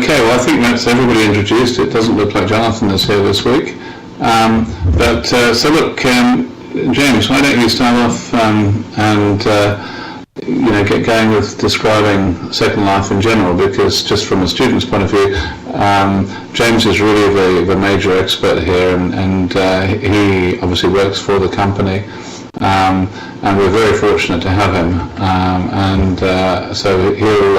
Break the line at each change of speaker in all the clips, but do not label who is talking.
Okay, well, I think that's everybody introduced. It doesn't look like Jonathan is here this week. So look, James, why don't you start off and get going with describing Second Life in general, because just from a student's point of view, James is really the major expert here, and he obviously works for the company, and we're very fortunate to have him, so he'll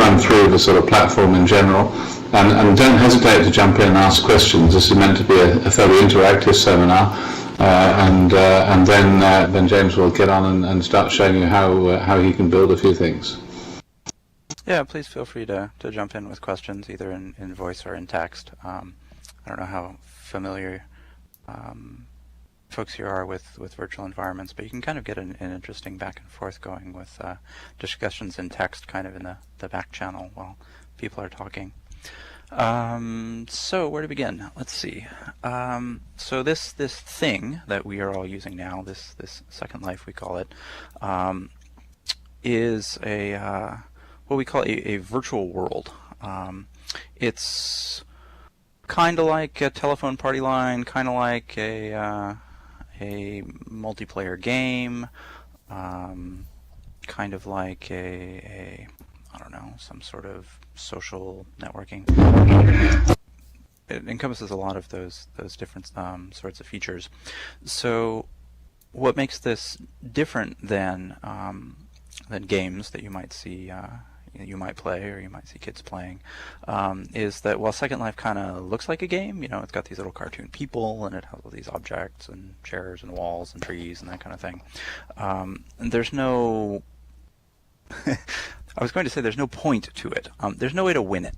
run through the sort of platform in general, and don't hesitate to jump in and ask questions. This is meant to be a fairly interactive seminar. And then James will get on and start showing you how he can build a few things.
Yeah, please feel free to jump in with questions, either in voice or in text. I don't know how familiar folks here are with virtual environments, but you can kind of get an interesting back and forth going with discussions in text kind of in the back channel while people are talking. So where to begin? Let's see. So this thing that we are all using now, this Second Life we call it, is what we call a virtual world. It's kind of like a telephone party line, kind of like a multiplayer game, kind of like I don't know, some sort of social networking. It encompasses a lot of those different sorts of features. So what makes this different than games that you might see, you might play, or you might see kids playing, is that while Second Life kind of looks like a game, it's got these little cartoon people, and it has all these objects and chairs and walls and trees and that kind of thing. And there's no I was going to say there's no point to it. There's no way to win it.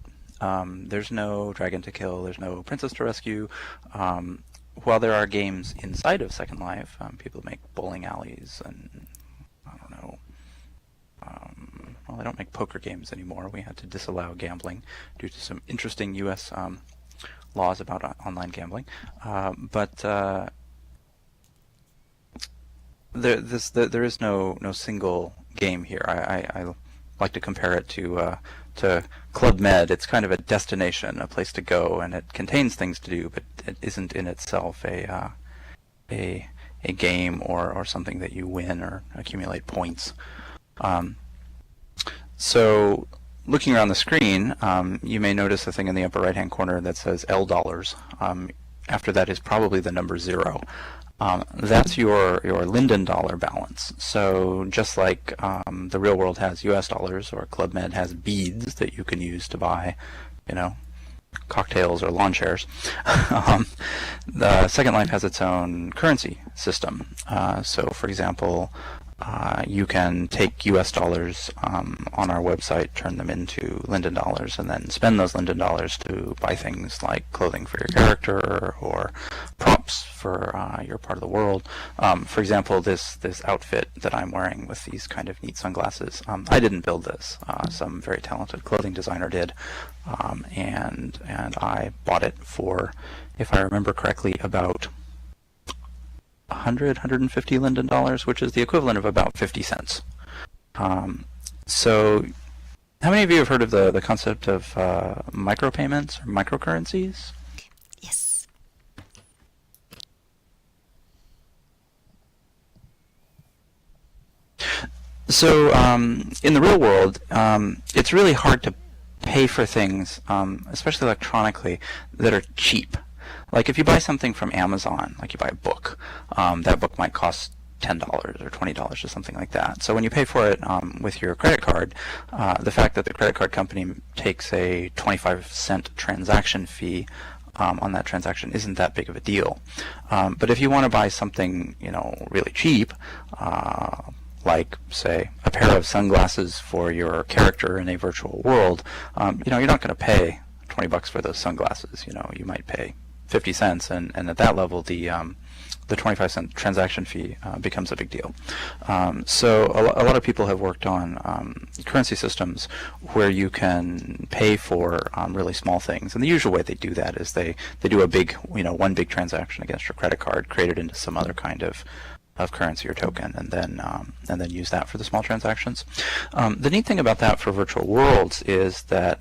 There's no dragon to kill. There's no princess to rescue. While there are games inside of Second Life, people make bowling alleys and, I don't know, well, they don't make poker games anymore. We had to disallow gambling due to some interesting U.S. Laws about online gambling. But there is no single game here. I like to compare it to Club Med. It's kind of a destination, a place to go, and it contains things to do, but it isn't in itself a game or something that you win or accumulate points. So looking around the screen, you may notice a thing in the upper right hand corner that says $L. After that is probably the number 0. That's your Linden dollar balance. So just like the real world has US dollars, or Club Med has beads that you can use to buy, cocktails or lawn chairs, the Second Life has its own currency system. So for example, you can take US dollars on our website, turn them into Linden dollars, and then spend those Linden dollars to buy things like clothing for your character or props for your part of the world. For example, this outfit that I'm wearing with these kind of neat sunglasses, I didn't build this. Some very talented clothing designer did, and I bought it for, if I remember correctly, about 150 Linden dollars, which is the equivalent of about 50 cents. So how many of you have heard of the concept of micropayments or microcurrencies?
Yes.
So in the real world, it's really hard to pay for things, especially electronically, that are cheap. Like if you buy something from Amazon, like you buy a book, that book might cost $10 or $20 or something like that. So when you pay for it with your credit card, the fact that the credit card company takes a 25-cent transaction fee on that transaction isn't that big of a deal. But if you want to buy something, really cheap, like, say, a pair of sunglasses for your character in a virtual world, you're not going to pay $20 for those sunglasses. You might pay 50 cents, and at that level, the 25-cent transaction fee becomes a big deal. So a lot of people have worked on currency systems where you can pay for really small things, and the usual way they do that is they do a big, one big transaction against your credit card, create it into some other kind of currency or token, and then use that for the small transactions. The neat thing about that for virtual worlds is that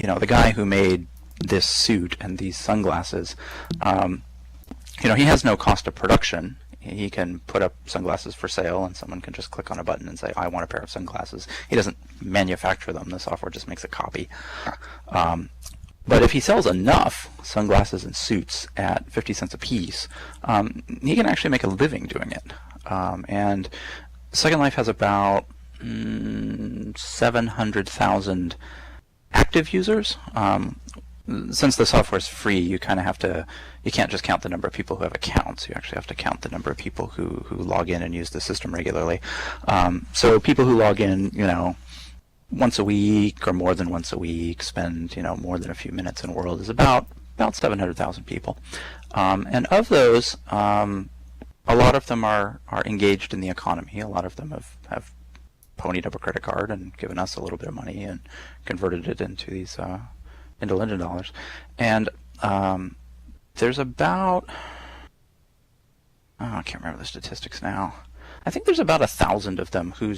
the guy who made this suit and these sunglasses, he has no cost of production. He can put up sunglasses for sale, and someone can just click on a button and say, I want a pair of sunglasses. He doesn't manufacture them. The software just makes a copy. But if he sells enough sunglasses and suits at 50 cents a piece, he can actually make a living doing it. And Second Life has about 700,000 active users. Since the software is free, you kind of have to, you can't just count the number of people who have accounts. You actually have to count the number of people who log in and use the system regularly. So people who log in, once a week or more than once a week, spend, more than a few minutes in a world is about 700,000 people. And of those, a lot of them are engaged in the economy. A lot of them have ponied up a credit card and given us a little bit of money and converted it into these into Linden dollars. And there's about, I can't remember the statistics now. I think there's about 1,000 of them who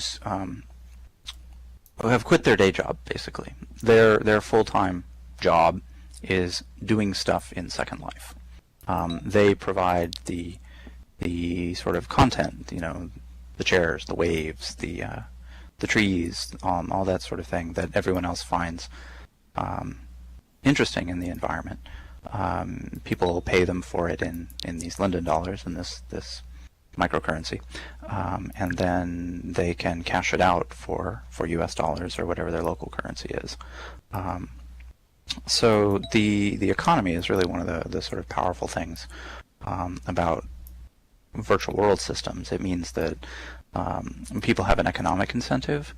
have quit their day job, basically. Their full-time job is doing stuff in Second Life. They provide the sort of content, the chairs, the waves, the trees, all that sort of thing that everyone else finds interesting in the environment. People pay them for it in these Linden dollars, in this microcurrency, and then they can cash it out for US dollars or whatever their local currency is. So the economy is really one of the sort of powerful things about virtual world systems. It means that people have an economic incentive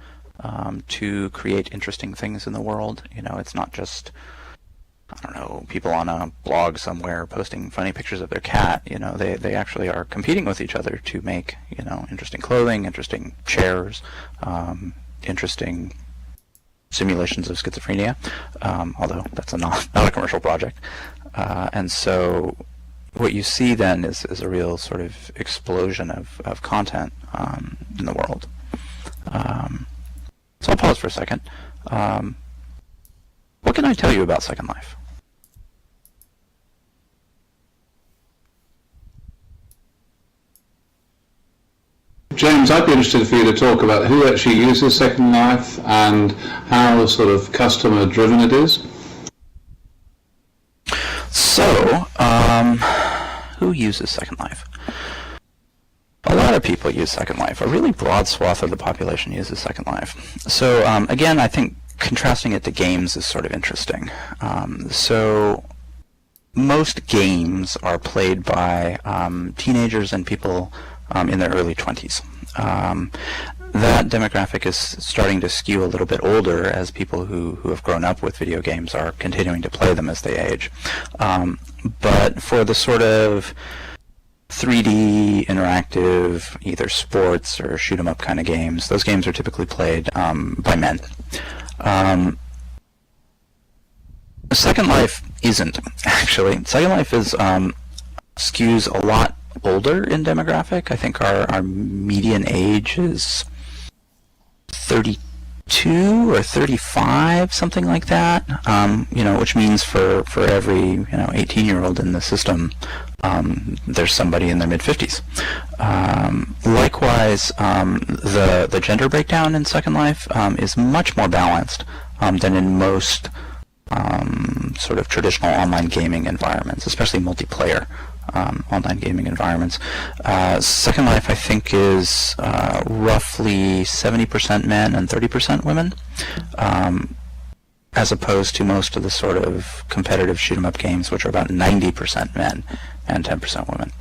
to create interesting things in the world. It's not just, I don't know, people on a blog somewhere posting funny pictures of their cat. They actually are competing with each other to make, interesting clothing, interesting chairs, interesting simulations of schizophrenia, although that's not a commercial project. And so what you see then is a real sort of explosion of content in the world. So I'll pause for a second. What can I tell you about Second Life?
James, I'd be interested for you to talk about who actually uses Second Life and how sort of customer-driven it is.
So, who uses Second Life? A lot of people use Second Life. A really broad swath of the population uses Second Life. So, again, I think contrasting it to games is sort of interesting. So, most games are played by teenagers and people in their early 20s. That demographic is starting to skew a little bit older as people who have grown up with video games are continuing to play them as they age. But for the sort of 3D interactive, either sports or shoot 'em up kind of games, those games are typically played by men. Second Life isn't, actually. Second Life is skews a lot older in demographic. I think our median age is 32 or 35, something like that. Which means for every 18-year-old in the system, there's somebody in their mid-50s. Likewise, the gender breakdown in Second Life is much more balanced than in most sort of traditional online gaming environments, especially multiplayer online gaming environments. Second Life, I think, is roughly 70% men and 30% women, as opposed to most of the sort of competitive shoot 'em up games, which are about 90% men and 10% women.